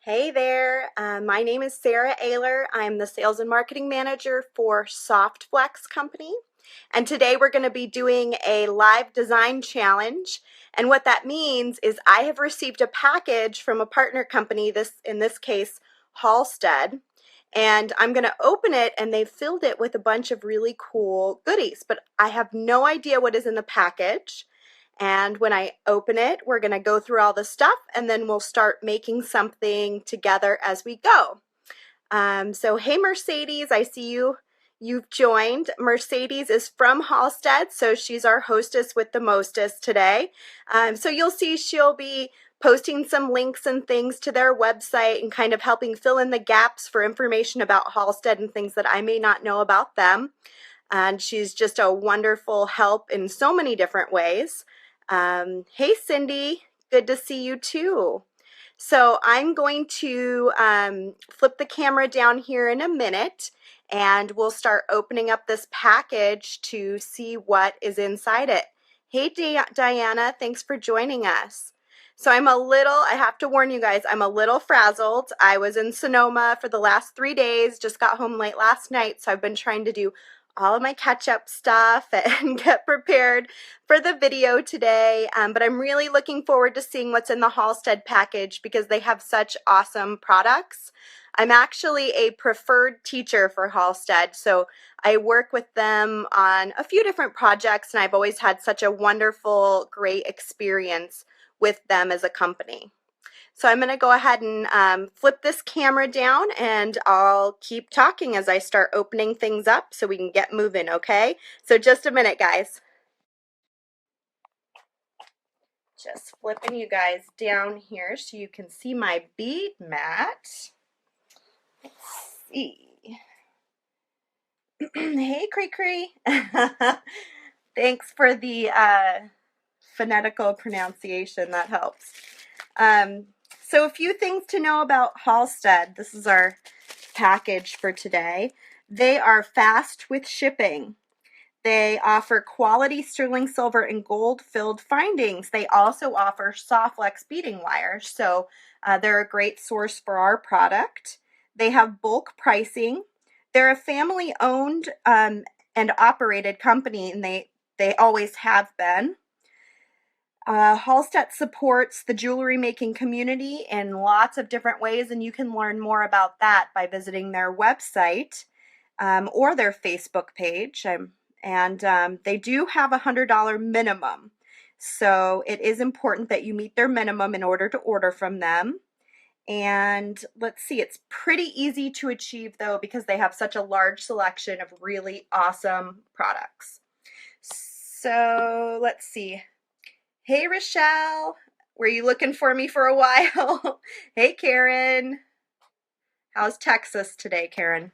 Hey there, my name is Sara Oehler. I'm the Sales and Marketing Manager for Softflex Company. And today we're going to be doing a live design challenge. And what that means is I have received a package from a partner company, in this case, Halstead. And I'm going to open it, and they've filled it with a bunch of really cool goodies. But I have no idea what is in the package. And when I open it, we're going to go through all the stuff, and then we'll start making something together as we go. So hey Mercedes, I see you've joined. Mercedes is from Halstead, so she's our hostess with the mostest today. So you'll see she'll be posting some links and things to their website and kind of helping fill in the gaps for information about Halstead and things that I may not know about them. And she's just a wonderful help in so many different ways. Hey Cindy, good to see you too. So I'm going to flip the camera down here in a minute, and we'll start opening up this package to see what is inside it. Hey Diana, thanks for joining us. So I have to warn you guys, I'm a little frazzled. I was in Sonoma for the last 3 days, just got home late last night, so I've been trying to do all of my catch-up stuff and get prepared for the video today. But I'm really looking forward to seeing what's in the Halstead package because they have such awesome products. I'm actually a preferred teacher for Halstead, so I work with them on a few different projects, and I've always had such a wonderful, great experience with them as a company. So I'm going to go ahead and flip this camera down, and I'll keep talking as I start opening things up so we can get moving, okay? So just a minute, guys. Just flipping you guys down here so you can see my bead mat. Let's see. Hey, Cree Cree. Thanks for the phonetical pronunciation. That helps. So a few things to know about Halstead. This is our package for today. They are fast with shipping. They offer quality sterling silver and gold filled findings. They also offer Softflex beading wires, so they're a great source for our product. They have bulk pricing. They're a family-owned and operated company, and they always have been. Halstead supports the jewelry making community in lots of different ways, and you can learn more about that by visiting their website or their Facebook page. They do have a $100 minimum, so it is important that you meet their minimum in order to order from them. And let's see, it's pretty easy to achieve though because they have such a large selection of really awesome products. So let's see. Hey, Rochelle, were you looking for me for a while? Hey, Karen. How's Texas today, Karen?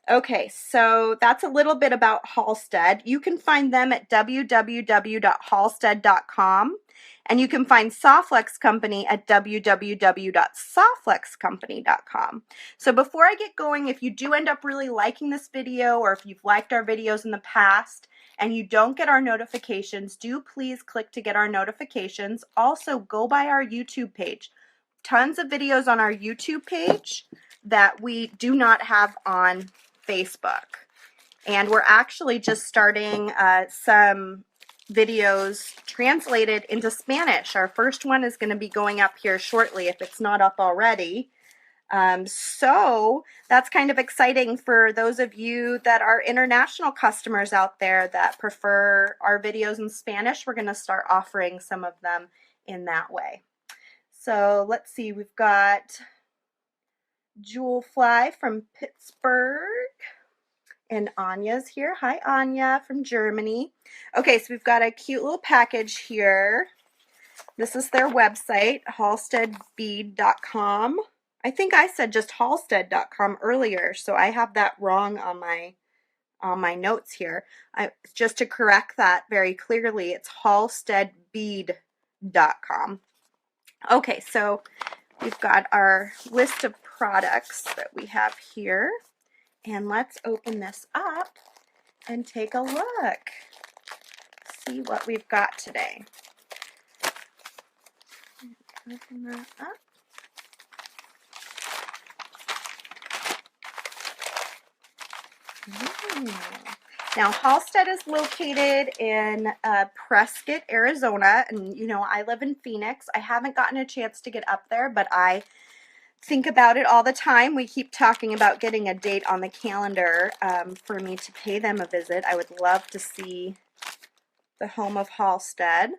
Okay, so that's a little bit about Halstead. You can find them at www.halstead.com, and you can find Softflex Company at www.softflexcompany.com. So before I get going, if you do end up really liking this video, or if you've liked our videos in the past, and you don't get our notifications, do please click to get our notifications. Also, go by our YouTube page. Tons of videos on our YouTube page that we do not have on Facebook. And we're actually just starting some videos translated into Spanish. Our first one is going to be going up here shortly if it's not up already. So that's kind of exciting for those of you that are international customers out there that prefer our videos in Spanish. We're going to start offering some of them in that way. So let's see, we've got Jewel Fly from Pittsburgh, and Anya's here. Hi, Anya from Germany. Okay, so we've got a cute little package here. This is their website, halsteadbead.com. I think I said just halstead.com earlier, so I have that wrong on my notes here. Just to correct that very clearly, it's halsteadbead.com. Okay, so we've got our list of products that we have here, and let's open this up and take a look. See what we've got today. Open that up. Now, Halstead is located in Prescott, Arizona, and you know, I live in Phoenix. I haven't gotten a chance to get up there, but I think about it all the time. We keep talking about getting a date on the calendar for me to pay them a visit. I would love to see the home of Halstead.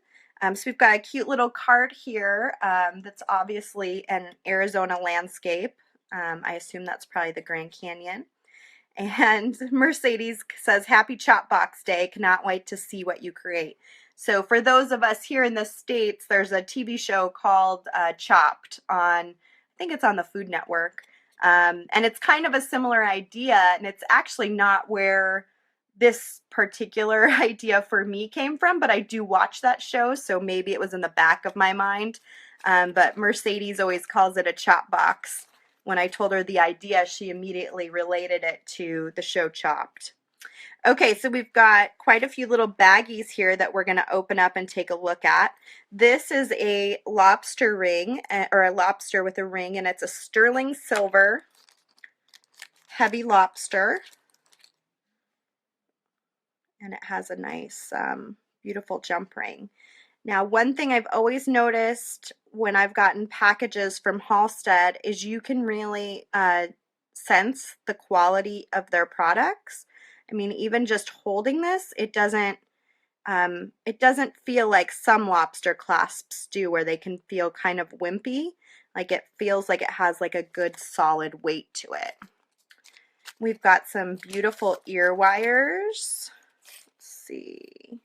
So we've got a cute little card here that's obviously an Arizona landscape. I assume that's probably the Grand Canyon. And Mercedes says, "Happy Chop Box Day. Cannot wait to see what you create." So for those of us here in the States, there's a TV show called Chopped on, I think it's on the Food Network. And it's kind of a similar idea, and it's actually not where this particular idea for me came from, but I do watch that show, so maybe it was in the back of my mind. But Mercedes always calls it a chop box. When I told her the idea, she immediately related it to the show Chopped. Okay, so we've got quite a few little baggies here that we're going to open up and take a look at. This is a lobster ring, or a lobster with a ring, and it's a sterling silver heavy lobster. And it has a nice, beautiful jump ring. Now, one thing I've always noticed when I've gotten packages from Halstead is you can really sense the quality of their products. I mean, even just holding this, it doesn't feel like some lobster clasps do, where they can feel kind of wimpy. Like it feels like it has like a good solid weight to it. We've got some beautiful ear wires. Let's see.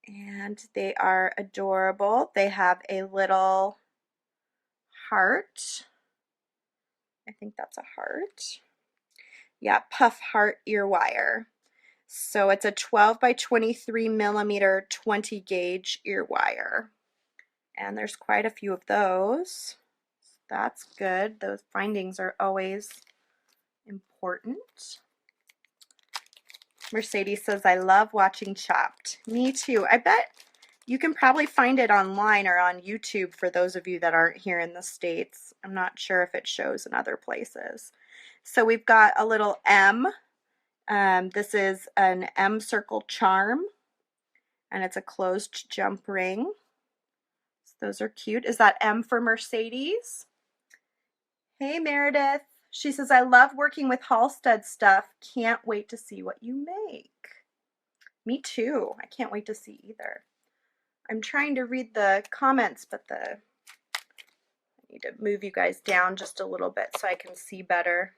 And they are adorable. They have a little heart. I think that's a heart. Yeah, puff heart ear wire. So it's a 12 by 23 millimeter 20 gauge ear wire. And there's quite a few of those. That's good. Those findings are always important. Mercedes says, "I love watching Chopped." Me too. I bet you can probably find it online or on YouTube for those of you that aren't here in the States. I'm not sure if it shows in other places. So we've got a little M. This is an M circle charm, and it's a closed jump ring. So those are cute. Is that M for Mercedes? Hey, Meredith. She says, "I love working with Halstead stuff. Can't wait to see what you make." Me too. I can't wait to see either. I'm trying to read the comments, but I need to move you guys down just a little bit so I can see better.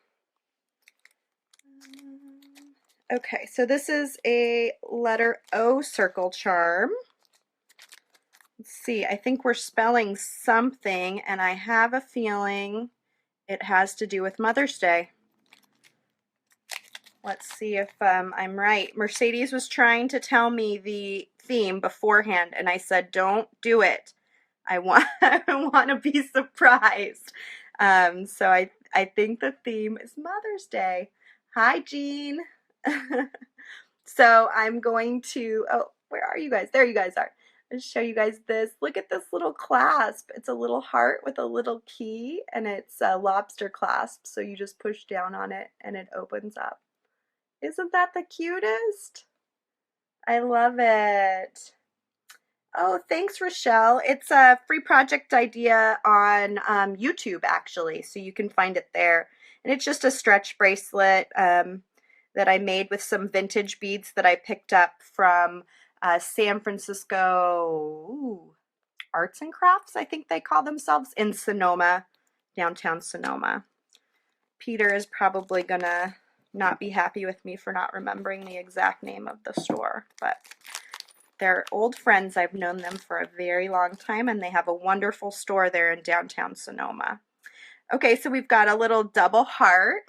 Okay, so this is a letter O circle charm. Let's see, I think we're spelling something, and I have a feeling it has to do with Mother's Day. Let's see if I'm right. Mercedes was trying to tell me the theme beforehand, and I said, "Don't do it. I want to be surprised." So I think the theme is Mother's Day. Hi, Jean. So I'm going to, oh, where are you guys? There you guys are. I'll show you guys this. Look at this little clasp. It's a little heart with a little key, and it's a lobster clasp. So you just push down on it and it opens up. Isn't that the cutest? I love it. Oh, thanks, Rochelle. It's a free project idea on YouTube, actually, so you can find it there. And it's just a stretch bracelet that I made with some vintage beads that I picked up from San Francisco Arts and Crafts, I think they call themselves, in Sonoma, downtown Sonoma. Peter is probably gonna not be happy with me for not remembering the exact name of the store, but they're old friends. I've known them for a very long time, and they have a wonderful store there in downtown Sonoma. Okay, so we've got a little double heart.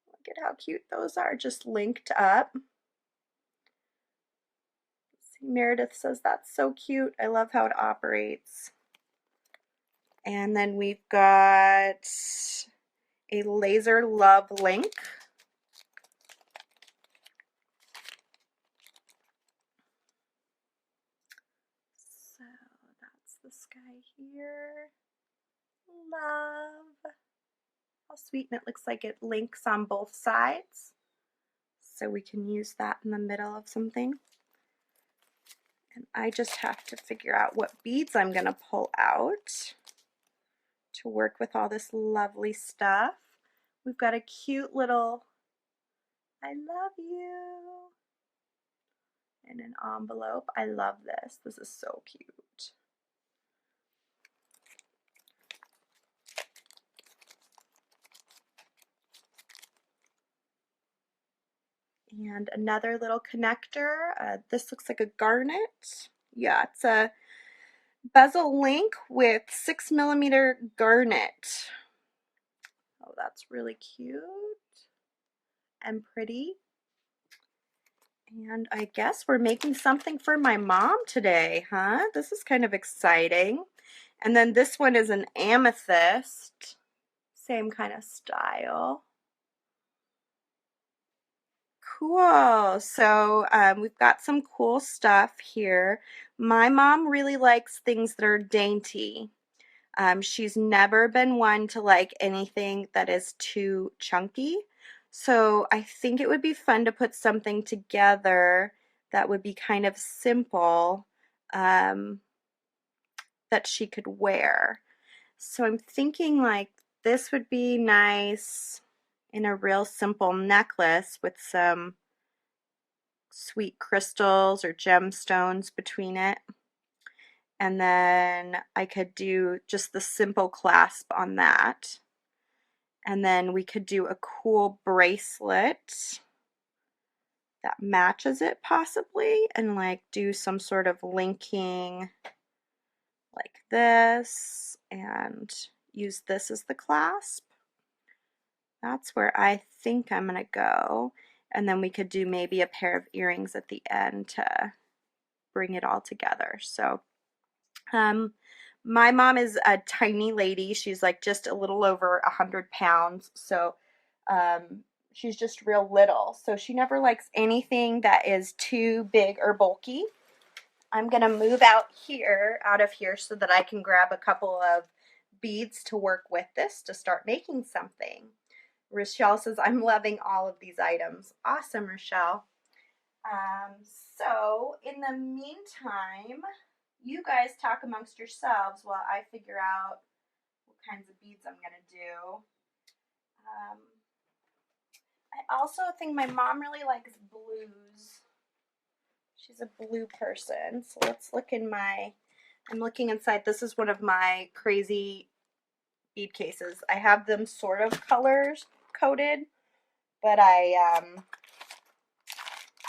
Look at how cute those are, just linked up. See, Meredith says that's so cute. I love how it operates. And then we've got a laser love link. So that's this guy here. Love. How sweet, and it looks like it links on both sides. So we can use that in the middle of something. And I just have to figure out what beads I'm going to pull out to work with all this lovely stuff. We've got a cute little I love you in an envelope. I love this. This is so cute. And another little connector. This looks like a garnet. Yeah, it's a bezel link with 6mm garnet. Oh, that's really cute and pretty. And I guess we're making something for my mom today, huh? This is kind of exciting. And then this one is an amethyst. Same kind of style. Cool. So we've got some cool stuff here. My mom really likes things that are dainty. She's never been one to like anything that is too chunky. So I think it would be fun to put something together that would be kind of simple that she could wear. So I'm thinking like this would be nice in a real simple necklace with some sweet crystals or gemstones between it. And then I could do just the simple clasp on that. And then we could do a cool bracelet that matches it possibly, and like do some sort of linking like this and use this as the clasp. That's where I think I'm gonna go. And then we could do maybe a pair of earrings at the end to bring it all together. So my mom is a tiny lady. She's like just a little over 100 pounds. So she's just real little. So she never likes anything that is too big or bulky. I'm going to move out of here so that I can grab a couple of beads to work with this to start making something. Rochelle says, I'm loving all of these items. Awesome, Rochelle. So in the meantime, you guys talk amongst yourselves while I figure out what kinds of beads I'm going to do. I also think my mom really likes blues. She's a blue person. So let's look in I'm looking inside. This is one of my crazy bead cases. I have them sort of colors coded, but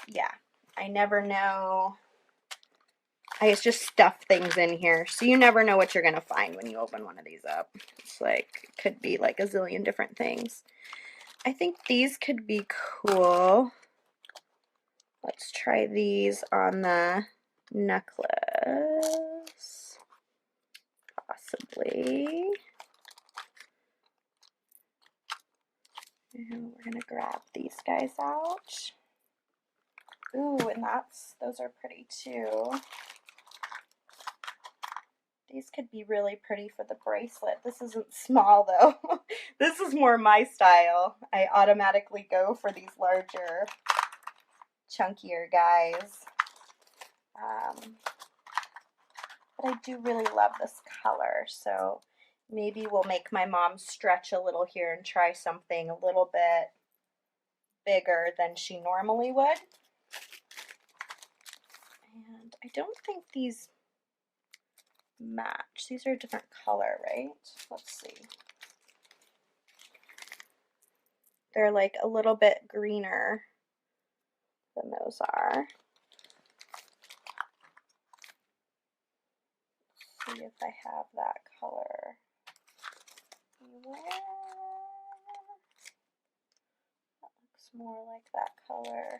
yeah, I never know. I just stuff things in here, so you never know what you're gonna find when you open one of these up. It's like, could be like a zillion different things. I think these could be cool. Let's try these on the necklace, possibly. And we're gonna grab these guys out. Ooh, and those are pretty too. These could be really pretty for the bracelet. This isn't small though. This is more my style. I automatically go for these larger, chunkier guys. But I do really love this color, so maybe we'll make my mom stretch a little here and try something a little bit bigger than she normally would. And I don't think these match. These are a different color, right? Let's see. They're like a little bit greener than those are. Let's see if I have that color. That looks more like that color.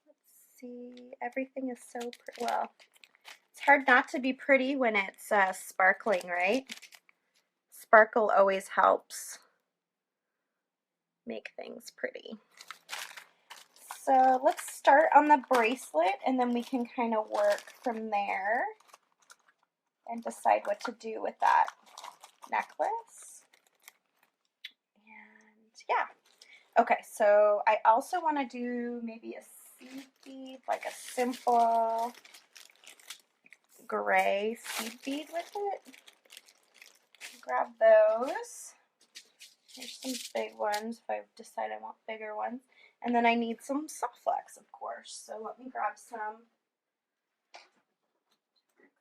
Let's see. Everything is so pretty. Well, it's hard not to be pretty when it's sparkling, right? Sparkle always helps make things pretty. So let's start on the bracelet, and then we can kind of work from there and decide what to do with that necklace. yeah. Okay, so I also want to do maybe a seed bead, like a simple gray seed bead with it. Grab those. Here's some big ones if I decide I want bigger ones. And then I need some soft flex, of course. So let me grab some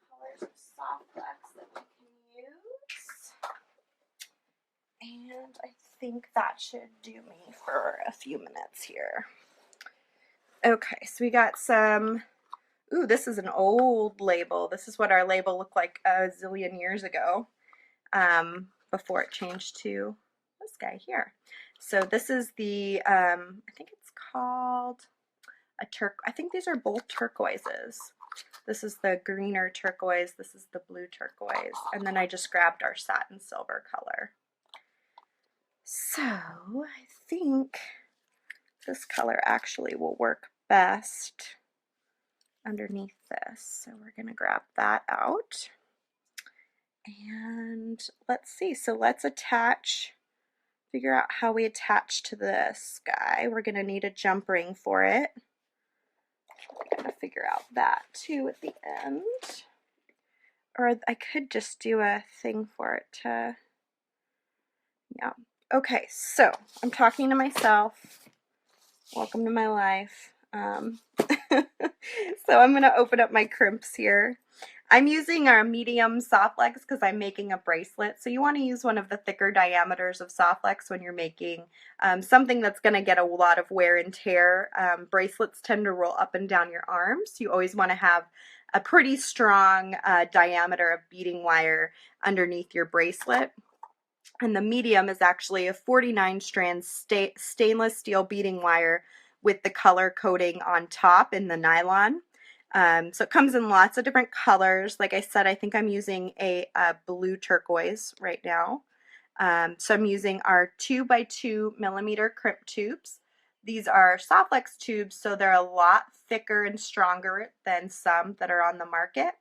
colors of soft flex that we can use. And I think that should do me for a few minutes here. Okay, so we got some, ooh, this is an old label. This is what our label looked like a zillion years ago, before it changed to this guy here. So this is the, I think it's called a I think these are both turquoises. This is the greener turquoise, this is the blue turquoise, and then I just grabbed our satin silver color. So I think this color actually will work best underneath this. So we're gonna grab that out. And let's see, so let's figure out how we attach to this guy. We're gonna need a jump ring for it. I gotta figure out that too at the end. Or I could just do a thing for it to, yeah. Okay, so I'm talking to myself. Welcome to my life. So I'm gonna open up my crimps here. I'm using our medium soft flex because I'm making a bracelet. So you want to use one of the thicker diameters of soft flex when you're making something that's going to get a lot of wear and tear. Bracelets tend to roll up and down your arms. You always want to have a pretty strong diameter of beading wire underneath your bracelet. And the medium is actually a 49 strand stainless steel beading wire with the color coating on top in the nylon. So it comes in lots of different colors. Like I said, I think I'm using a blue turquoise right now. So I'm using our 2x2 millimeter crimp tubes. These are soft flex tubes, so they're a lot thicker and stronger than some that are on the market.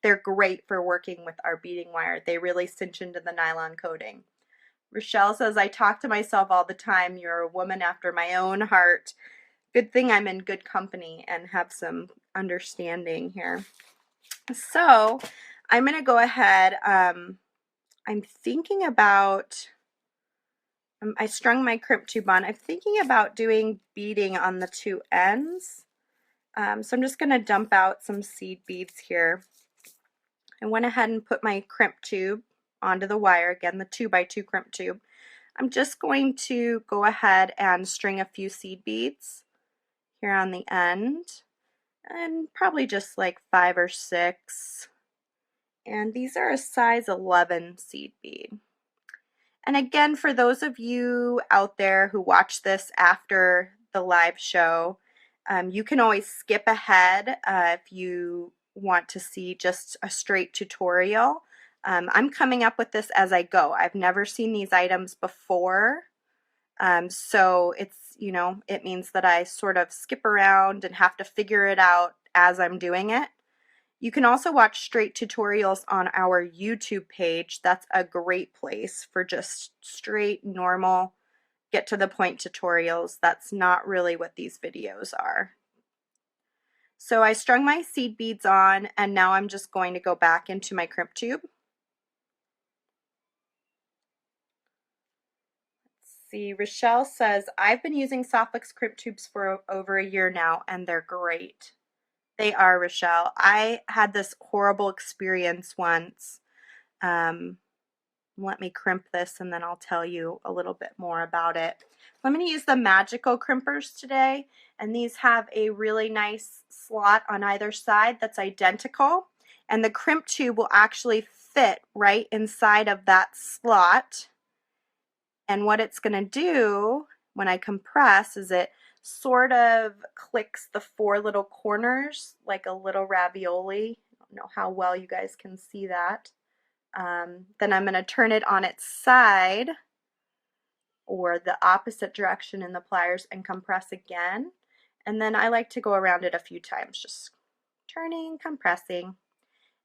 They're great for working with our beading wire. They really cinch into the nylon coating. Rochelle says, I talk to myself all the time. You're a woman after my own heart. Good thing I'm in good company and have some understanding here. So I'm going to go ahead. I'm thinking about, I strung my crimp tube on. I'm thinking about doing beading on the two ends. So I'm just going to dump out some seed beads here. I went ahead and put my crimp tube onto the wire, again the 2x2 crimp tube. I'm just going to go ahead and string a few seed beads here on the end, and probably just like 5 or 6. And these are a size 11 seed bead. And again, for those of you out there who watch this after the live show, you can always skip ahead if you want to see just a straight tutorial. I'm coming up with this as I go. I've never seen these items before. So it's, you know, it means that I sort of skip around and have to figure it out as I'm doing it. You can also watch straight tutorials on our YouTube page. That's a great place for just straight, normal, get to the point tutorials. That's not really what these videos are. So I strung my seed beads on, and now I'm just going to go back into my crimp tube. See, Rochelle says, I've been using soft flex crimp tubes for over a year now, and they're great. They are, Rochelle. I had this horrible experience once. Let me crimp this and then I'll tell you a little bit more about it. I'm going to use the magical crimpers today, and these have a really nice slot on either side that's identical, and the crimp tube will actually fit right inside of that slot. And what it's going to do when I compress is it sort of clicks the 4 little corners like a little ravioli. I don't know how well you guys can see that. Then I'm going to turn it on its side or the opposite direction in the pliers and compress again. And then I like to go around it a few times, just turning, compressing.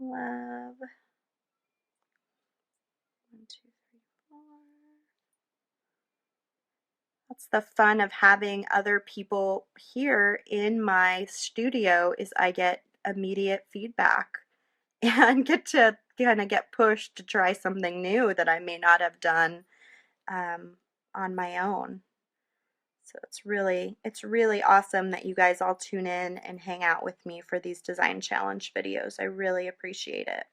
Love. 1, 2, 3, 4. That's the fun of having other people here in my studio is I get immediate feedback and get to kind of get pushed to try something new that I may not have done on my own. So it's really awesome that you guys all tune in and hang out with me for these design challenge videos. I really appreciate it.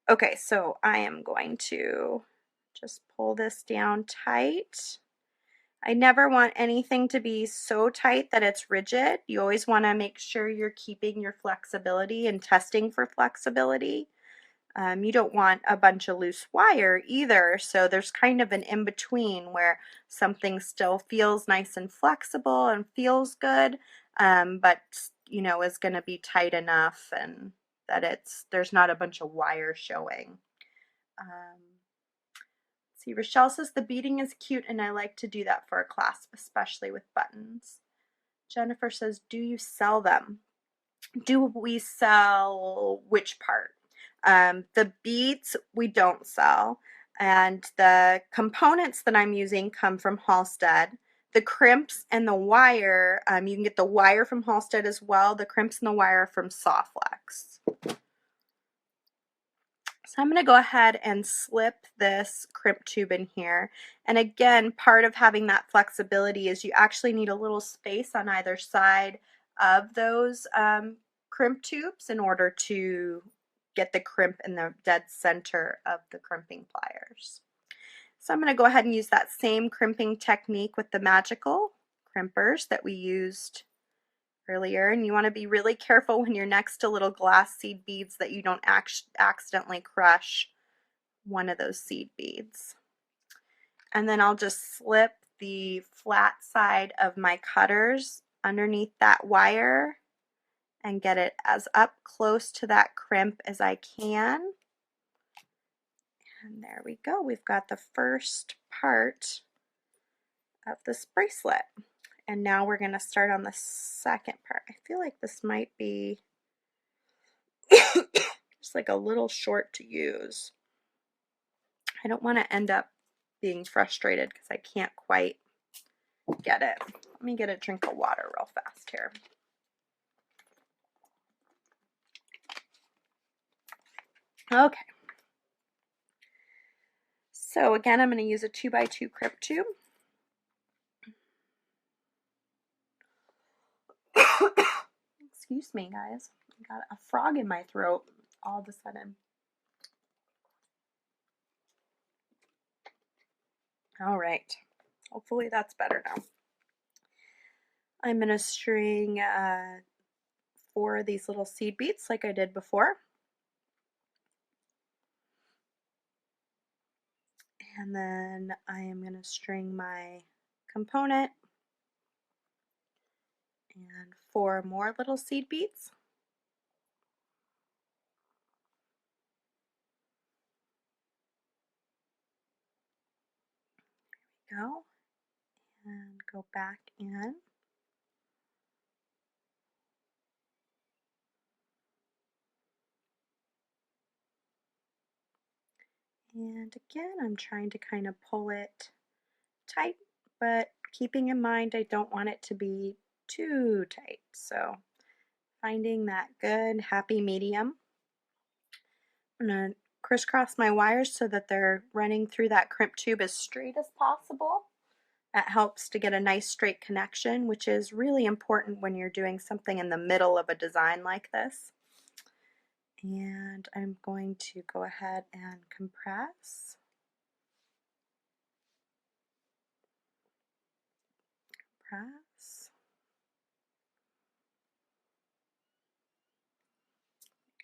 Okay, so I am going to just pull this down tight. I never want anything to be so tight that it's rigid. You always want to make sure you're keeping your flexibility and testing for flexibility. You don't want a bunch of loose wire either, so there's kind of an in-between where something still feels nice and flexible and feels good, but you know, is going to be tight enough and that there's not a bunch of wire showing. See, Rochelle says the beading is cute and I like to do that for a clasp, especially with buttons. Jennifer says, do you sell them? Do we sell which part? The beads we don't sell, and the components that I'm using come from Halstead. The crimps and the wire, you can get the wire from Halstead as well. The crimps and the wire from Softflex. So I'm going to go ahead and slip this crimp tube in here. And again, part of having that flexibility is you actually need a little space on either side of those crimp tubes in order to get the crimp in the dead center of the crimping pliers. So I'm going to go ahead and use that same crimping technique with the magical crimpers that we used earlier, and you want to be really careful when you're next to little glass seed beads that you don't accidentally crush one of those seed beads. And then I'll just slip the flat side of my cutters underneath that wire and get it as up close to that crimp as I can. And there we go. We've got the first part of this bracelet. And now we're going to start on the second part. I feel like this might be just like a little short to use. I don't want to end up being frustrated because I can't quite get it. Let me get a drink of water real fast here. Okay. So again, I'm going to use a 2x2 crimp tube. Excuse me, guys. I got a frog in my throat all of a sudden. All right. Hopefully that's better now. I'm going to string 4 of these little seed beads like I did before. And then I am going to string my component and 4 more little seed beads. There we go. And go back in. And again, I'm trying to kind of pull it tight, but keeping in mind I don't want it to be too tight. So finding that good happy medium. I'm going to crisscross my wires so that they're running through that crimp tube as straight as possible. That helps to get a nice straight connection, which is really important when you're doing something in the middle of a design like this. And I'm going to go ahead and compress. Compress.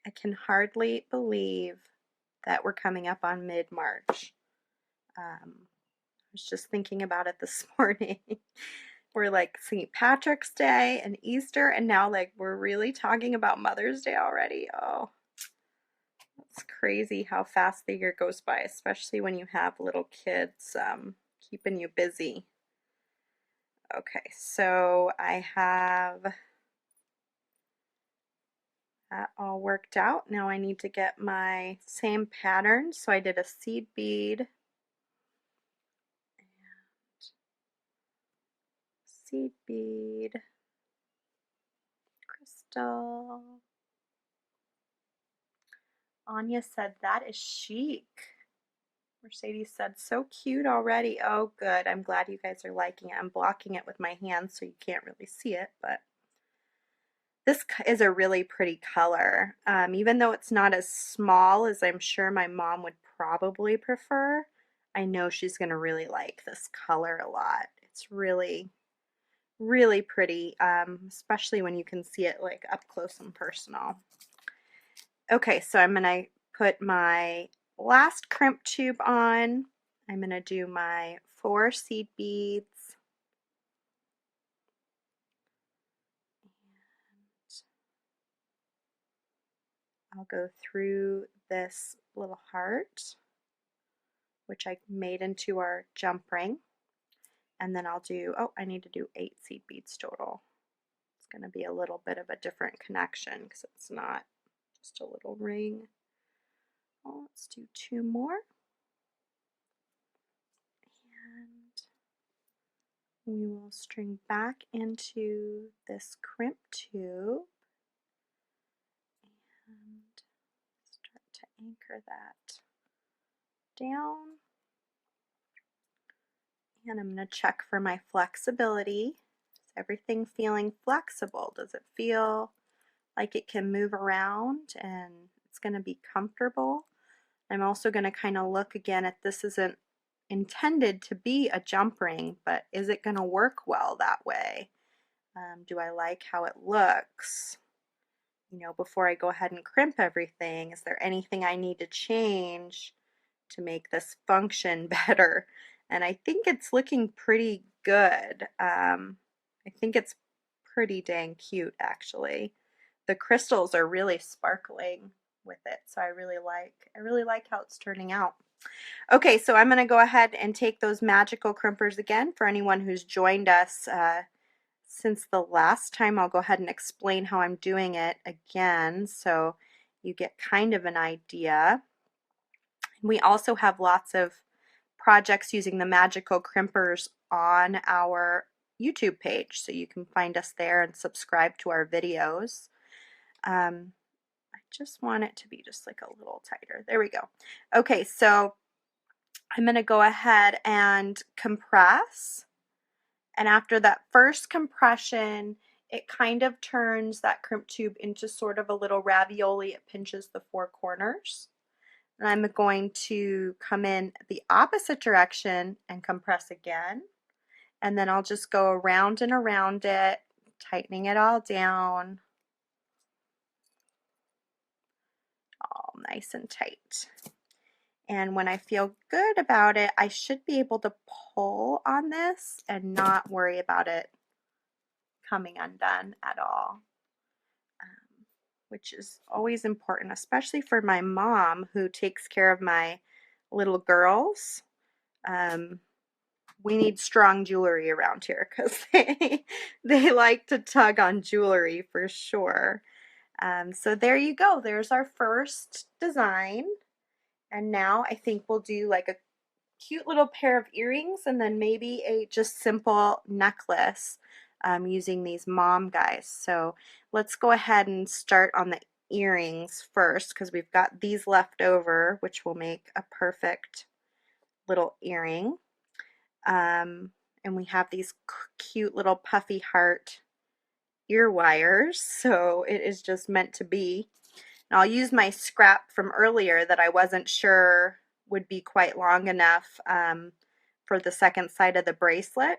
I can hardly believe that we're coming up on mid-March. I was just thinking about it this morning. We're like St. Patrick's Day and Easter, and now like we're really talking about Mother's Day already. Oh, it's crazy how fast the year goes by, especially when you have little kids keeping you busy. Okay, so I have that all worked out. Now I need to get my same pattern. So I did a seed bead and seed bead, crystal. Anya said that is chic. Mercedes said so cute already. Oh good, I'm glad you guys are liking it. I'm blocking it with my hands so you can't really see it, but this is a really pretty color. Even though it's not as small as I'm sure my mom would probably prefer, I know she's going to really like this color a lot. It's really, really pretty, especially when you can see it like up close and personal. Okay, so I'm going to put my last crimp tube on. I'm going to do my 4 seed beads. I'll go through this little heart, which I made into our jump ring. And then I'll do, oh, I need to do 8 seed beads total. It's going to be a little bit of a different connection because it's not just a little ring. Oh, let's do 2 more. And we will string back into this crimp tube and start to anchor that down. And I'm going to check for my flexibility. Is everything feeling flexible? Does it feel like it can move around and it's going to be comfortable? I'm also going to kind of look again at this isn't intended to be a jump ring, but is it going to work well that way? Do I like how it looks? You know, before I go ahead and crimp everything, is there anything I need to change to make this function better? And I think it's looking pretty good. I think it's pretty dang cute actually. The crystals are really sparkling with it, so I really like how it's turning out. Okay, so I'm going to go ahead and take those magical crimpers again for anyone who's joined us since the last time. I'll go ahead and explain how I'm doing it again so you get kind of an idea. We also have lots of projects using the magical crimpers on our YouTube page, so you can find us there and subscribe to our videos. I just want it to be just like a little tighter. There we go. Okay, so I'm going to go ahead and compress. And after that first compression, it kind of turns that crimp tube into sort of a little ravioli. It pinches the 4 corners. And I'm going to come in the opposite direction and compress again. And then I'll just go around and around it, tightening it all down. All nice and tight. And when I feel good about it, I should be able to pull on this and not worry about it coming undone at all, which is always important, especially for my mom who takes care of my little girls. We need strong jewelry around here because they like to tug on jewelry for sure. So there you go. There's our first design. And now I think we'll do like a cute little pair of earrings and then maybe a just simple necklace using these mom guys. So let's go ahead and start on the earrings first because we've got these left over, which will make a perfect little earring. And we have these cute little puffy heart ear wires, so it is just meant to be. And I'll use my scrap from earlier that I wasn't sure would be quite long enough for the second side of the bracelet.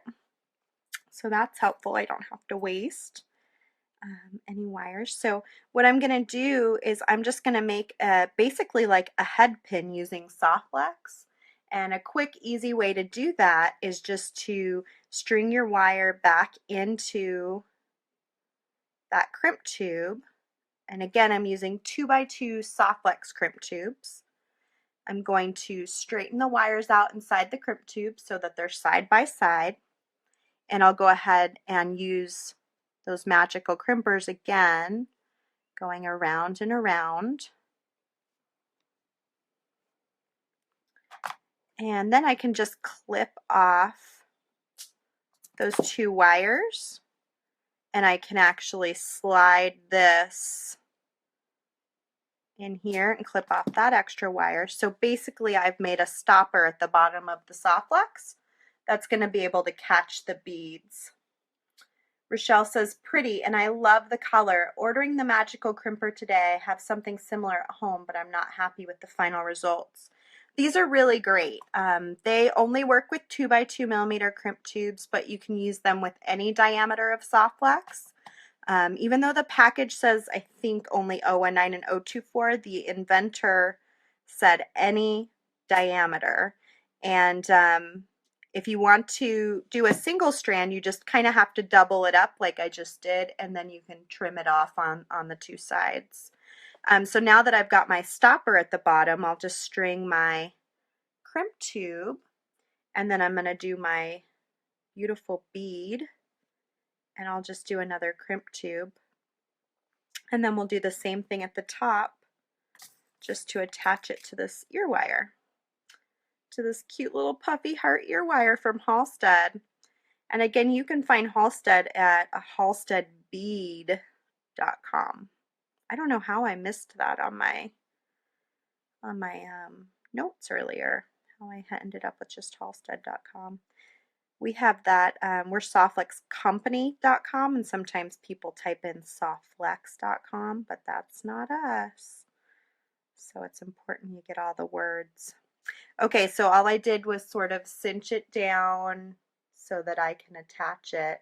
So that's helpful. I don't have to waste any wires. So what I'm going to do is I'm just going to make basically like a head pin using soft flex. And a quick, easy way to do that is just to string your wire back into that crimp tube. And again, I'm using 2x2 soft flex crimp tubes. I'm going to straighten the wires out inside the crimp tube so that they're side by side. And I'll go ahead and use those magical crimpers again going around and around. And then I can just clip off those 2 wires, and I can actually slide this in here and clip off that extra wire. So basically I've made a stopper at the bottom of the soft flex that's going to be able to catch the beads. Rochelle says, pretty, and I love the color. Ordering the magical crimper today. I have something similar at home, but I'm not happy with the final results. These are really great. They only work with 2x2 millimeter crimp tubes, but you can use them with any diameter of soft flex. Even though the package says, I think, only 019 and 024, the inventor said any diameter. And if you want to do a single strand, you just kind of have to double it up like I just did, and then you can trim it off on the 2 sides. So now that I've got my stopper at the bottom, I'll just string my crimp tube, and then I'm going to do my beautiful bead, and I'll just do another crimp tube. And then we'll do the same thing at the top just to attach it to this ear wire, to this cute little puffy heart ear wire from Halstead. And again, you can find Halstead at halsteadbead.com. I don't know how I missed that on my notes earlier, how I ended up with just halstead.com. We have that, we're softflexcompany.com, and sometimes people type in softflex.com, but that's not us. So it's important you get all the words. Okay, so all I did was sort of cinch it down so that I can attach it.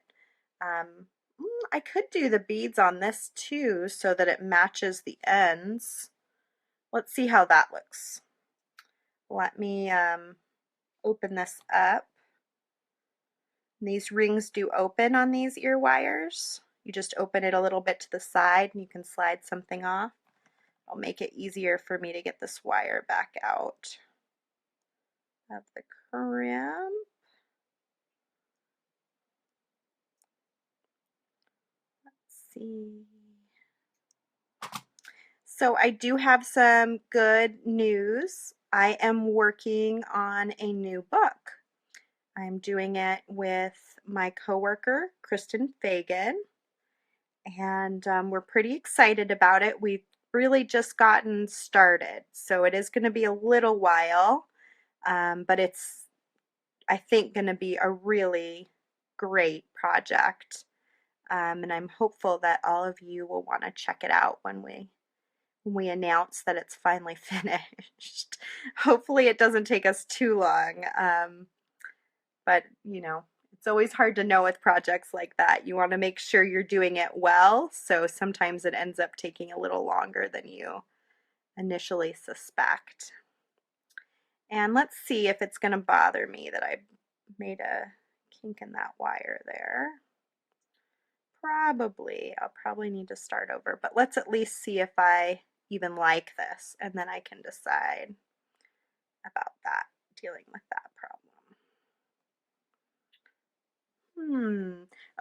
I could do the beads on this too so that it matches the ends. Let's see how that looks. Let me open this up. These rings do open on these ear wires. You just open it a little bit to the side and you can slide something off. It'll make it easier for me to get this wire back out of the crimp. Let's see. So I do have some good news. I am working on a new book. I'm doing it with my coworker, Kristen Fagan, and we're pretty excited about it. We've really just gotten started, so it is going to be a little while, but it's, I think, going to be a really great project, and I'm hopeful that all of you will want to check it out when we announce that it's finally finished. Hopefully it doesn't take us too long, but you know, it's always hard to know with projects like that. You want to make sure you're doing it well, so sometimes it ends up taking a little longer than you initially suspect. And let's see if it's going to bother me that I made a kink in that wire there. Probably. I'll probably need to start over, but let's at least see if I even like this, and then I can decide about that, dealing with that problem.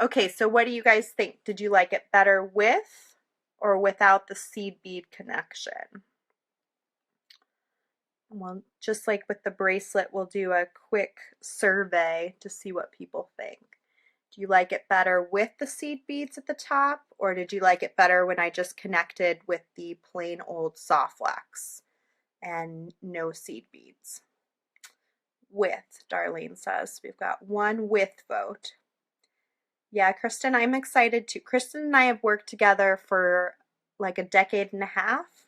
Okay, so what do you guys think? Did you like it better with or without the seed bead connection? Well, just like with the bracelet, we'll do a quick survey to see what people think. Do you like it better with the seed beads at the top, or did you like it better when I just connected with the plain old soft flex and no seed beads? With, Darlene says. We've got one with vote. Yeah, Kristen, I'm excited too. Kristen and I have worked together for like a decade and a half.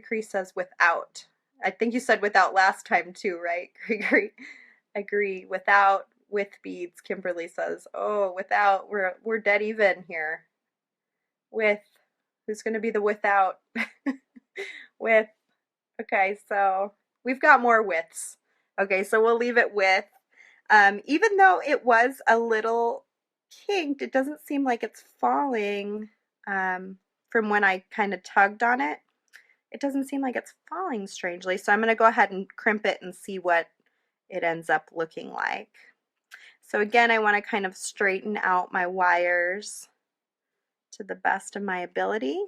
Cree says without. I think you said without last time too, right? Cree, agree. Without, with beads. Kimberly says, oh, without, we're dead even here. With, who's going to be the without? With. Okay, so we've got more widths. Okay, so we'll leave it with. Even though it was a little kinked, it doesn't seem like it's falling from when I kind of tugged on it. It doesn't seem like it's falling strangely, so I'm going to go ahead and crimp it and see what it ends up looking like. So again, I want to kind of straighten out my wires to the best of my ability.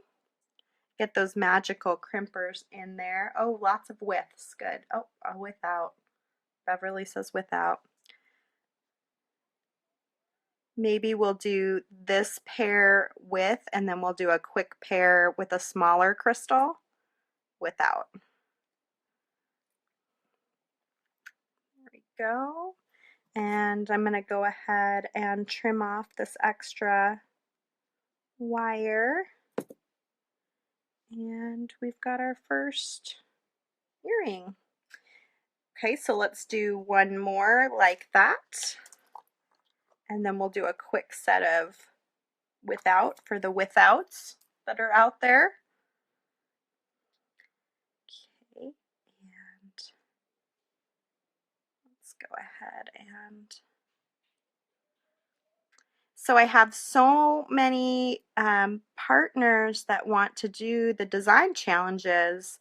Get those magical crimpers in there. Oh, lots of widths, good. Oh, without. Beverly says without. Maybe we'll do this pair with, and then we'll do a quick pair with a smaller crystal without. There we go. And I'm going to go ahead and trim off this extra wire. And we've got our first earring. Okay, so let's do one more like that. And then we'll do a quick set of without for the withouts that are out there. Okay, and let's go ahead and so I have so many partners that want to do the design challenges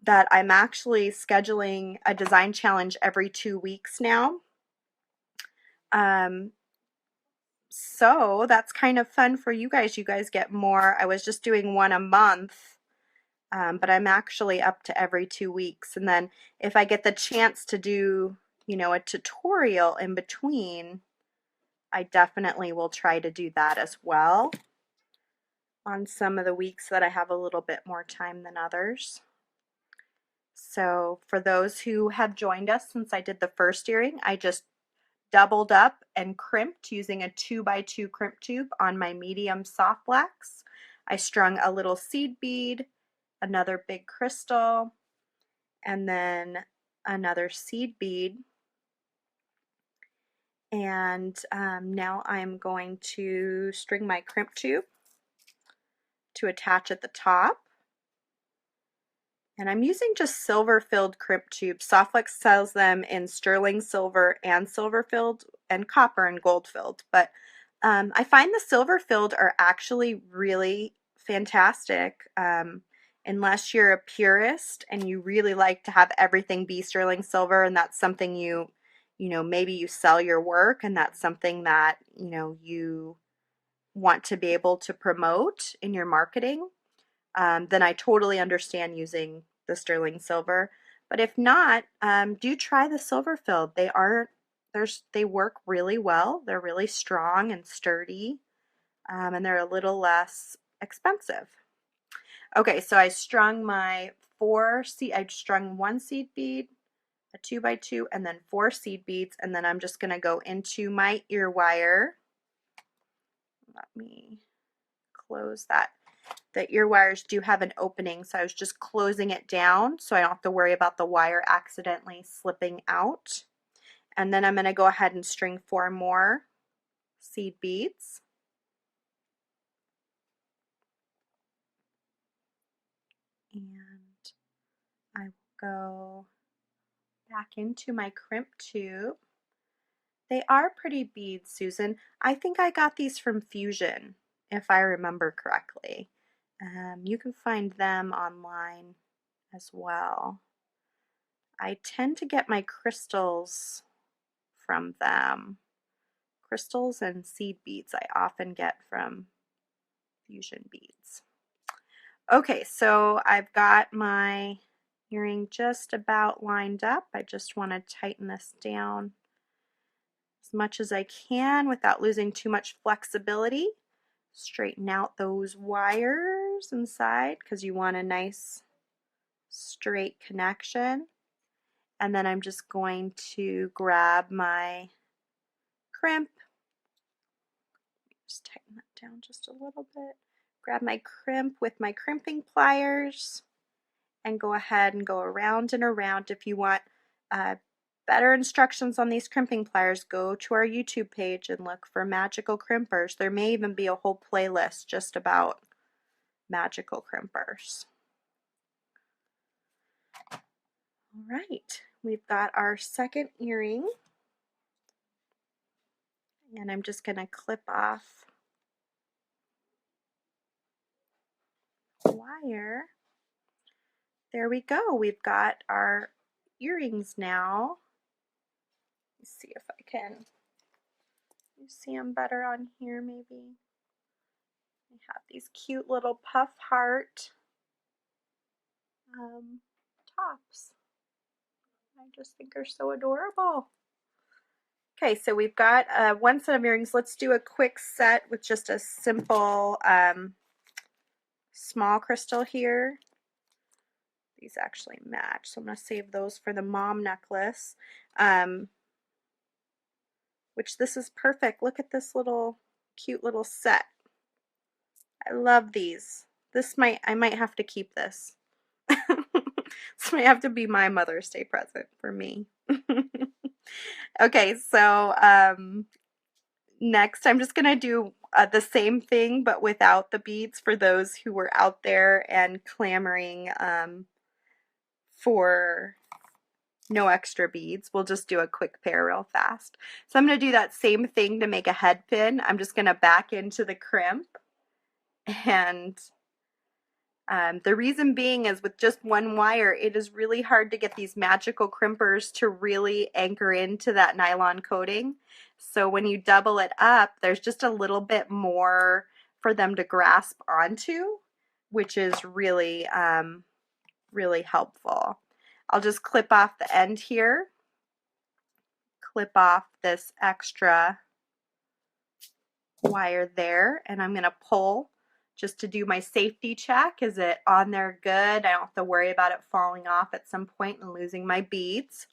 that I'm actually scheduling a design challenge every 2 weeks now. So that's kind of fun for you guys. You guys get more. I was just doing one a month, but I'm actually up to every 2 weeks. And then if I get the chance to do, you know, a tutorial in between, I definitely will try to do that as well on some of the weeks that I have a little bit more time than others. So for those who have joined us since I did the first earring, I just doubled up and crimped using a 2x2 crimp tube on my medium soft blacks. I strung a little seed bead, another big crystal, and then another seed bead. And now I'm going to string my crimp tube to attach at the top. And I'm using just silver filled crimp tubes. Softflex sells them in sterling silver and silver filled and copper and gold filled. But I find the silver filled are actually really fantastic. Unless you're a purist and you really like to have everything be sterling silver, and that's something you know, maybe you sell your work and that's something that, you know, you want to be able to promote in your marketing. Then I totally understand using the sterling silver. But if not, do try the silver filled. They work really well. They're really strong and sturdy, and they're a little less expensive. Okay, so I strung my I strung one seed bead, a 2x2, and then 4 seed beads, and then I'm just going to go into my ear wire. Let me close that. The ear wires do have an opening, so I was just closing it down so I don't have to worry about the wire accidentally slipping out. And then I'm going to go ahead and string 4 more seed beads. And I will go back into my crimp tube. They are pretty beads, Susan. I think I got these from Fusion, if I remember correctly. You can find them online as well. I tend to get my crystals from them. Crystals and seed beads I often get from Fusion Beads. Okay, so I've got my earring just about lined up. I just want to tighten this down as much as I can without losing too much flexibility. Straighten out those wires inside because you want a nice straight connection. And then I'm just going to grab my crimp. Just tighten that down just a little bit. Grab my crimp with my crimping pliers and go ahead and go around and around. If you want better instructions on these crimping pliers, go to our YouTube page and look for magical crimpers. There may even be a whole playlist just about magical crimpers. All right, we've got our second earring, and I'm just going to clip off the wire. There we go. We've got our earrings now. Let's see if I can see them better on here maybe. We have these cute little puff heart tops. I just think are so adorable. Okay, so we've got one set of earrings. Let's do a quick set with just a simple small crystal here. These actually match, so I'm going to save those for the mom necklace. Which this is perfect. Look at this little cute little set. I love these. I might have to keep this. This might have to be my Mother's Day present for me. Okay, so next I'm just gonna do the same thing but without the beads for those who were out there and clamoring for no extra beads. We'll just do a quick pair real fast. So I'm going to do that same thing to make a head pin. I'm just going to back into the crimp, and the reason being is with just one wire it is really hard to get these magical crimpers to really anchor into that nylon coating. So when you double it up, there's just a little bit more for them to grasp onto, which is really really helpful. I'll just clip off the end here, clip off this extra wire there, and I'm going to pull just to do my safety check. Is it on there good? I don't have to worry about it falling off at some point and losing my beads.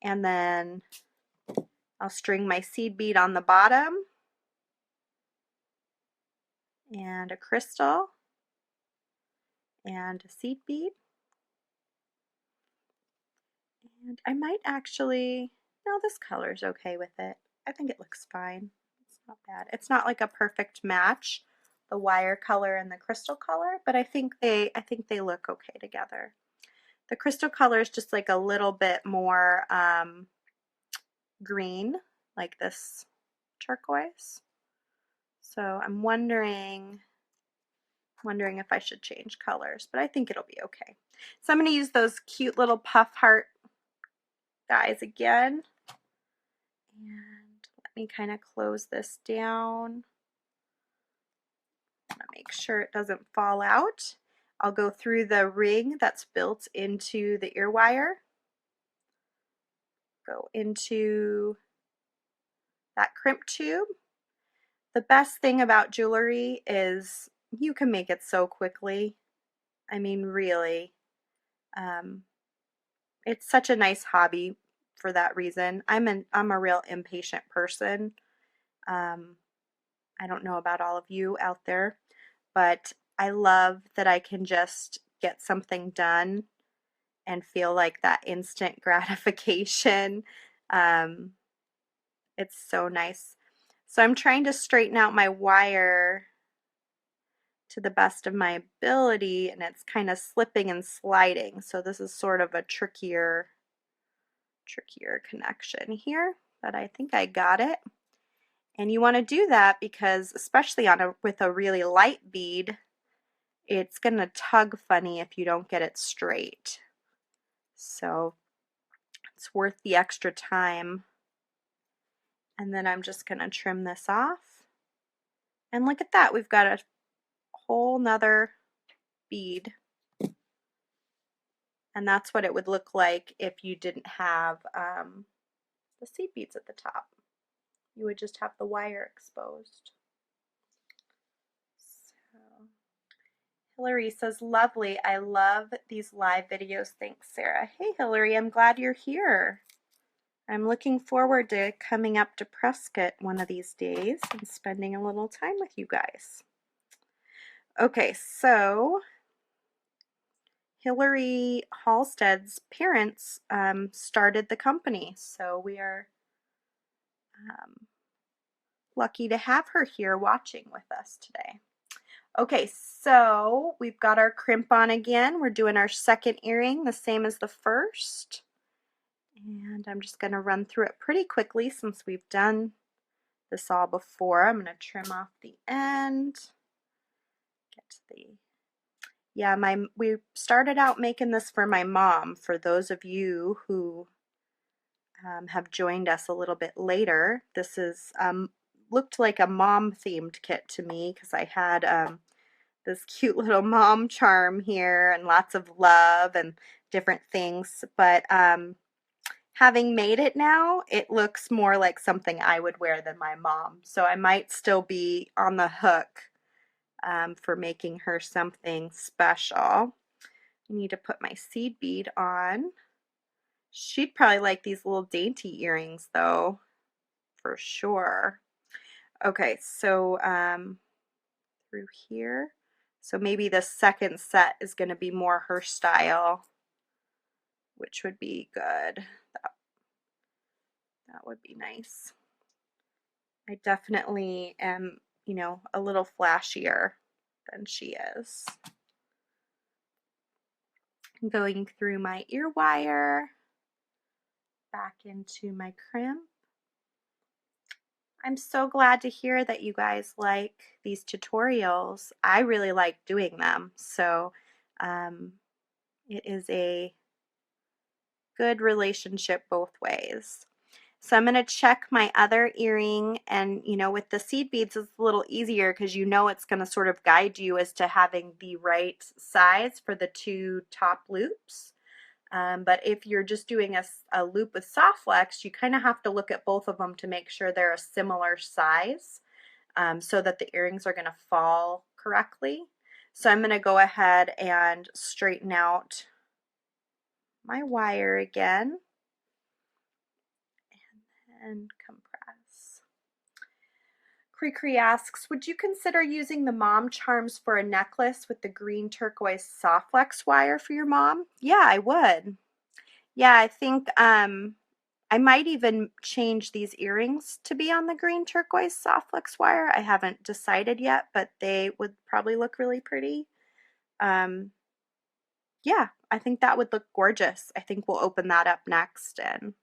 And then I'll string my seed bead on the bottom and a crystal and a seed bead. And I might actually, no, this color's okay with it. I think it looks fine. It's not bad. It's not like a perfect match, the wire color and the crystal color, but I think they look okay together. The crystal color is just like a little bit more green, like this turquoise. So I'm wondering if I should change colors, but I think it'll be okay. So I'm going to use those cute little puff heart guys again. And let me kind of close this down. I'm going to make sure it doesn't fall out. I'll go through the ring that's built into the ear wire. Go into that crimp tube. The best thing about jewelry is you can make it so quickly. I mean, really. It's such a nice hobby for that reason. I'm a real impatient person. I don't know about all of you out there, but I love that I can just get something done and feel like that instant gratification. It's so nice. So I'm trying to straighten out my wire to the best of my ability, and it's kind of slipping and sliding. So this is sort of a trickier connection here, but I think I got it. And you want to do that because, especially with a really light bead, it's going to tug funny if you don't get it straight. So it's worth the extra time. And then I'm just going to trim this off. And look at that, we've got a whole nother bead. And that's what it would look like if you didn't have the seed beads at the top. You would just have the wire exposed. So, Hillary says, lovely. I love these live videos. Thanks, Sarah. Hey, Hillary, I'm glad you're here. I'm looking forward to coming up to Prescott one of these days and spending a little time with you guys. Okay, so Hillary Halstead's parents started the company, so we are lucky to have her here watching with us today. Okay, so we've got our crimp on again. We're doing our second earring, the same as the first. And I'm just going to run through it pretty quickly since we've done this all before. I'm going to trim off the end. Get to the... Yeah, we started out making this for my mom. For those of you who have joined us a little bit later, this is looked like a mom themed kit to me because I had this cute little mom charm here and lots of love and different things. But having made it now, it looks more like something I would wear than my mom. So I might still be on the hook for making her something special. I need to put my seed bead on. She'd probably like these little dainty earrings though, for sure. Okay, so through here. So maybe the second set is going to be more her style, which would be good. That would be nice. I definitely am, you know, a little flashier than she is. Going through my ear wire, back into my crimp. I'm so glad to hear that you guys like these tutorials. I really like doing them, so it is a good relationship both ways. So I'm going to check my other earring, and you know, with the seed beads it's a little easier because you know it's going to sort of guide you as to having the right size for the two top loops. But if you're just doing a loop with soft flex, you kind of have to look at both of them to make sure they're a similar size so that the earrings are going to fall correctly. So I'm going to go ahead and straighten out my wire again and compress. Cree asks, would you consider using the mom charms for a necklace with the green turquoise soft flex wire for your mom? Yeah, I would. Yeah, I think I might even change these earrings to be on the green turquoise soft flex wire. I haven't decided yet, but they would probably look really pretty. Yeah, I think that would look gorgeous. I think we'll open that up next, and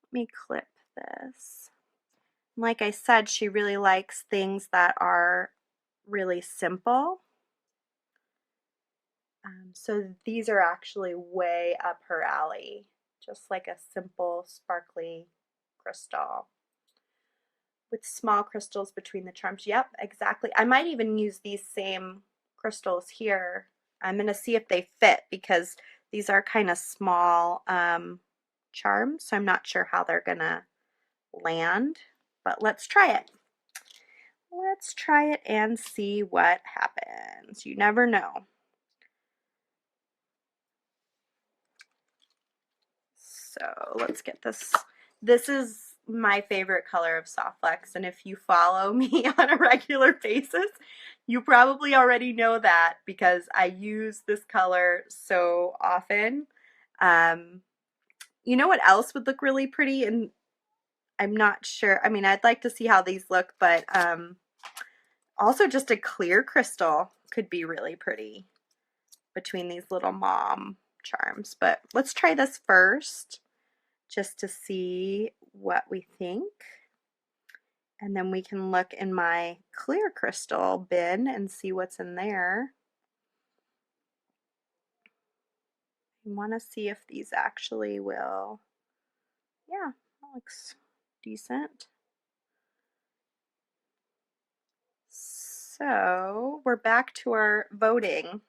let me clip this. Like I said, she really likes things that are really simple. So these are actually way up her alley, just like a simple sparkly crystal with small crystals between the charms. Yep, exactly. I might even use these same crystals here. I'm going to see if they fit because these are kind of small charms, so I'm not sure how they're going to land, but let's try it. Let's try it and see what happens. You never know. So let's get this. This is my favorite color of soft flex, and if you follow me on a regular basis, you probably already know that because I use this color so often. You know what else would look really pretty? And I'm not sure. I mean, I'd like to see how these look, but also just a clear crystal could be really pretty between these little mom charms. But let's try this first just to see what we think. And then we can look in my clear crystal bin and see what's in there. I want to see if these actually will, yeah, that looks decent. So we're back to our voting.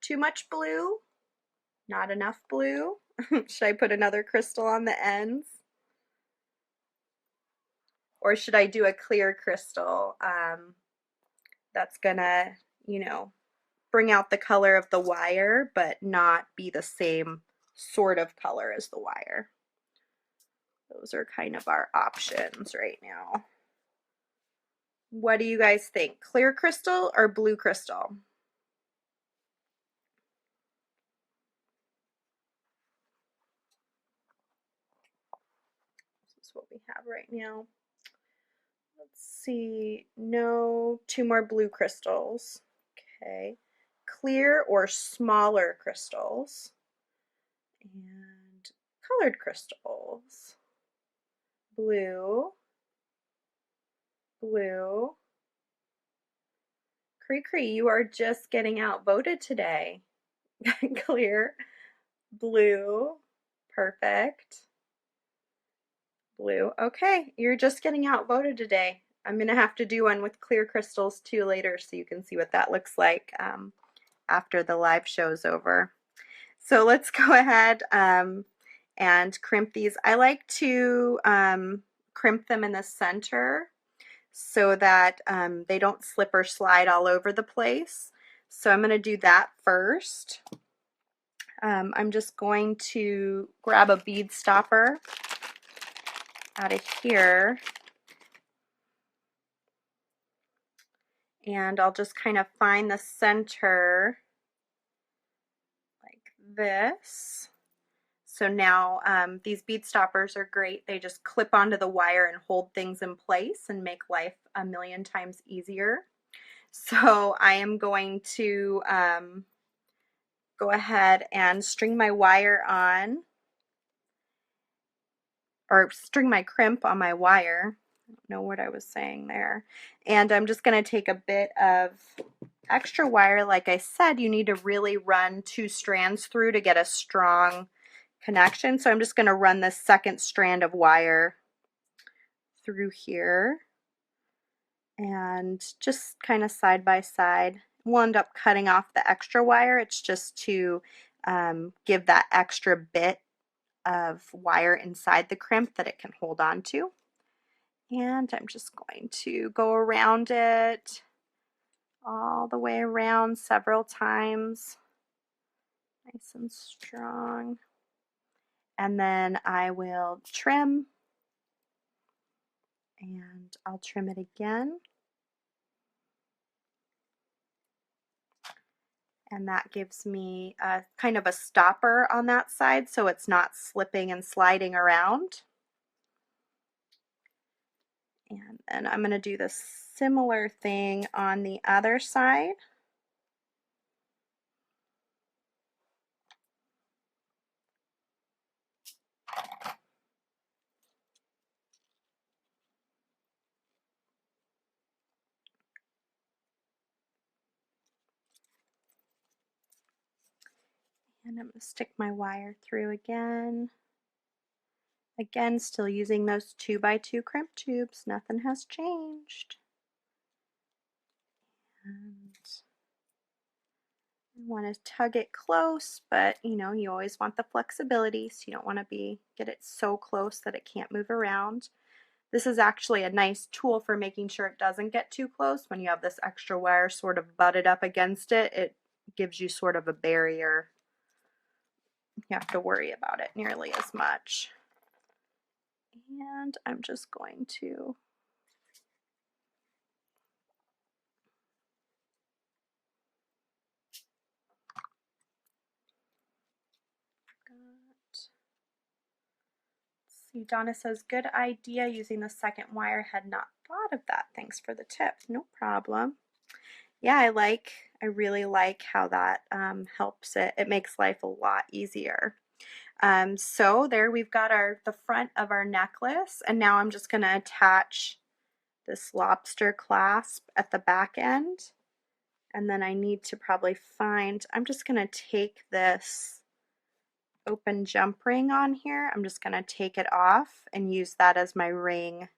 Too much blue? Not enough blue? Should I put another crystal on the ends? Or should I do a clear crystal that's gonna, you know, bring out the color of the wire but not be the same sort of color as the wire? Those are kind of our options right now. What do you guys think? Clear crystal or blue crystal? This is what we have right now. Let's see. No, two more blue crystals. Okay. Clear or smaller crystals. And colored crystals. Blue. Blue. Cree, you are just getting outvoted today. Clear, blue, perfect, blue. Okay, you're just getting outvoted today. I'm gonna have to do one with clear crystals too later so you can see what that looks like after the live show's over. So let's go ahead and crimp these. I like to crimp them in the center so that they don't slip or slide all over the place. So I'm going to do that first. I'm just going to grab a bead stopper out of here, and I'll just kind of find the center like this. So now these bead stoppers are great. They just clip onto the wire and hold things in place and make life a million times easier. So I am going to go ahead and string my wire on, or string my crimp on my wire. I don't know what I was saying there. And I'm just going to take a bit of extra wire. Like I said, you need to really run 2 strands through to get a strong connection. So I'm just going to run this second strand of wire through here and just kind of side by side. We'll end up cutting off the extra wire. It's just to give that extra bit of wire inside the crimp that it can hold on to. And I'm just going to go around it all the way around several times, nice and strong. And then I will trim, and I'll trim it again. And that gives me a kind of a stopper on that side so it's not slipping and sliding around. And then I'm going to do the similar thing on the other side. And I'm going to stick my wire through again. Again, still using those 2x2 crimp tubes. Nothing has changed. And I want to tug it close, but you know, you always want the flexibility, so you don't want to get it so close that it can't move around. This is actually a nice tool for making sure it doesn't get too close. When you have this extra wire sort of butted up against it, it gives you sort of a barrier. You have to worry about it nearly as much. And I'm just going to see, Donna says, good idea using the second wire. Had not thought of that. Thanks for the tip. No problem. Yeah, I really like how that helps it. It makes life a lot easier. So there we've got the front of our necklace, and now I'm just going to attach this lobster clasp at the back end. And then I need to probably I'm just going to take this open jump ring on here. I'm just going to take it off and use that as my ring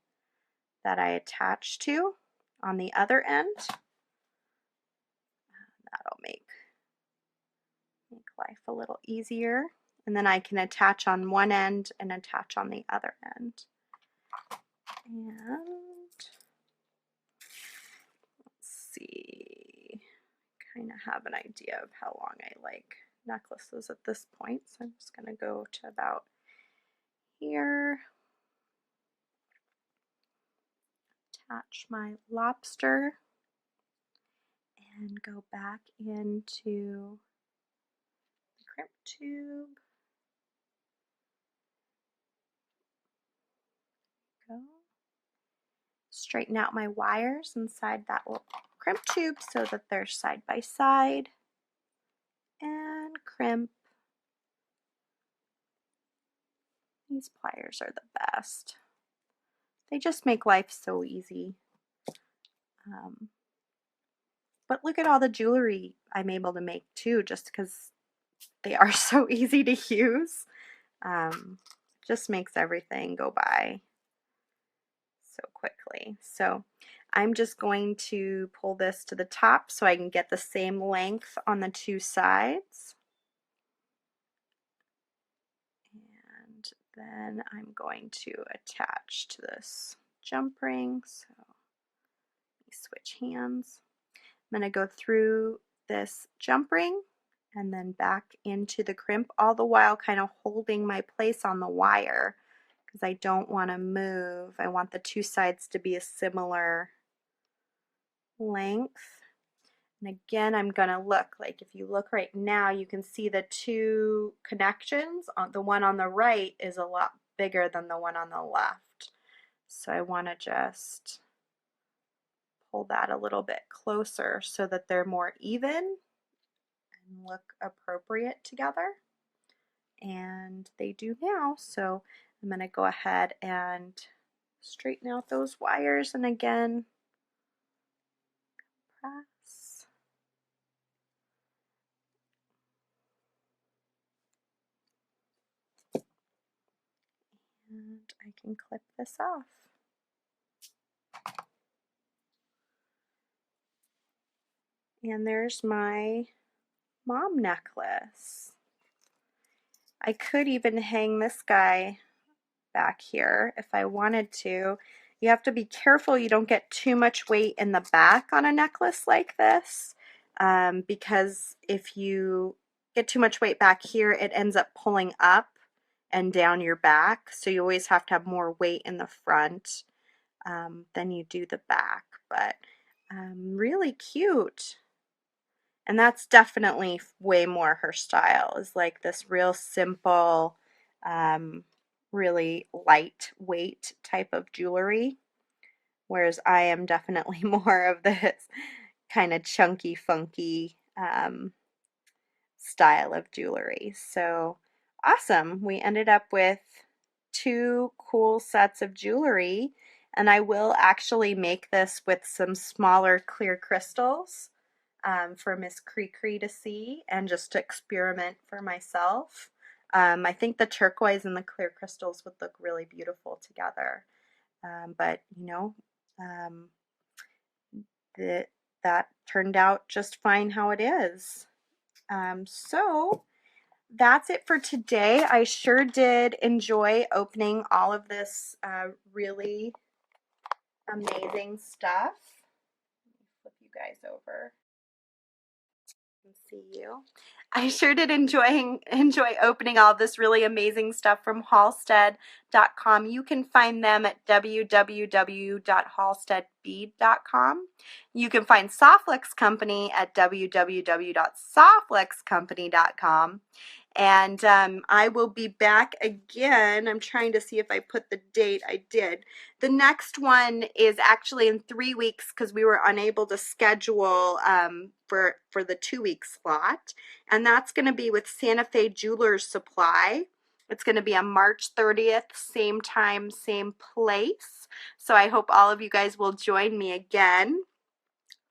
that I attach to on the other end. That'll make life a little easier. And then I can attach on one end and attach on the other end. And let's see, kind of have an idea of how long I like necklaces at this point. So I'm just going to go to about here. Attach my lobster and go back into the crimp tube. Go. Straighten out my wires inside that little crimp tube so that they're side by side, and crimp. These pliers are the best. They just make life so easy. But look at all the jewelry I'm able to make too, just because They are so easy to use. Just makes everything go by so quickly. So I'm just going to pull this to the top so I can get the same length on the two sides. And then I'm going to attach to this jump ring. So let me switch hands. I'm going to go through this jump ring and then back into the crimp, all the while kind of holding my place on the wire because I don't want to move. I want the two sides to be a similar length. And again, I'm going to look, like if you look right now, you can see the two connections. The one on the right is a lot bigger than the one on the left. So I want to just pull that a little bit closer so that they're more even and look appropriate together. And they do now. So I'm going to go ahead and straighten out those wires, and again, press. And I can clip this off. And there's my mom necklace. I could even hang this guy back here if I wanted to. You have to be careful you don't get too much weight in the back on a necklace like this, because if you get too much weight back here, it ends up pulling up and down your back. So you always have to have more weight in the front than you do the back. But really cute. And that's definitely way more her style, is like this real simple, really lightweight type of jewelry, whereas I am definitely more of this kind of chunky, funky style of jewelry. So awesome. We ended up with two cool sets of jewelry, and I will actually make this with some smaller clear crystals for Miss Cree to see and just to experiment for myself. I think the turquoise and the clear crystals would look really beautiful together. But you know, that turned out just fine how it is. So that's it for today. I sure did enjoy opening all of this really amazing stuff. Let me flip you guys over and see you. I sure did enjoy opening all this really amazing stuff from Halstead.com. You can find them at www.halsteadbead.com. You can find Softlex Company at www.softluxcompany.com. And I will be back again. I'm trying to see if I put the date. I did. The next one is actually in 3 weeks because we were unable to schedule for the 2-week slot. And that's going to be with Santa Fe Jewelers Supply. It's going to be on March 30th, same time, same place. So I hope all of you guys will join me again.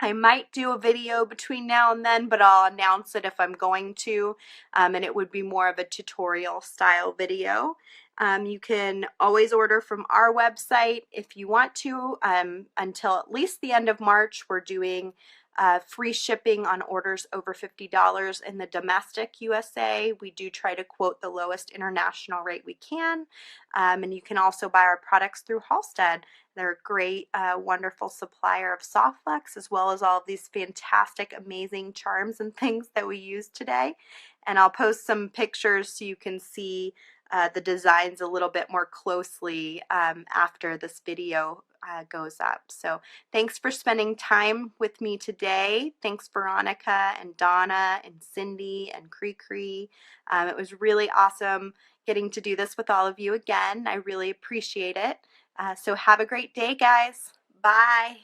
I might do a video between now and then, but I'll announce it if I'm going to, and it would be more of a tutorial style video. You can always order from our website if you want to. Until at least the end of March, we're doing free shipping on orders over $50 in the domestic USA. We do try to quote the lowest international rate we can, and you can also buy our products through Halstead. They're a great, wonderful supplier of Softlex, as well as all of these fantastic, amazing charms and things that we use today. And I'll post some pictures so you can see the designs a little bit more closely after this video goes up. So thanks for spending time with me today. Thanks Veronica and Donna and Cindy and Cree. It was really awesome getting to do this with all of you again. I really appreciate it. So have a great day, guys. Bye.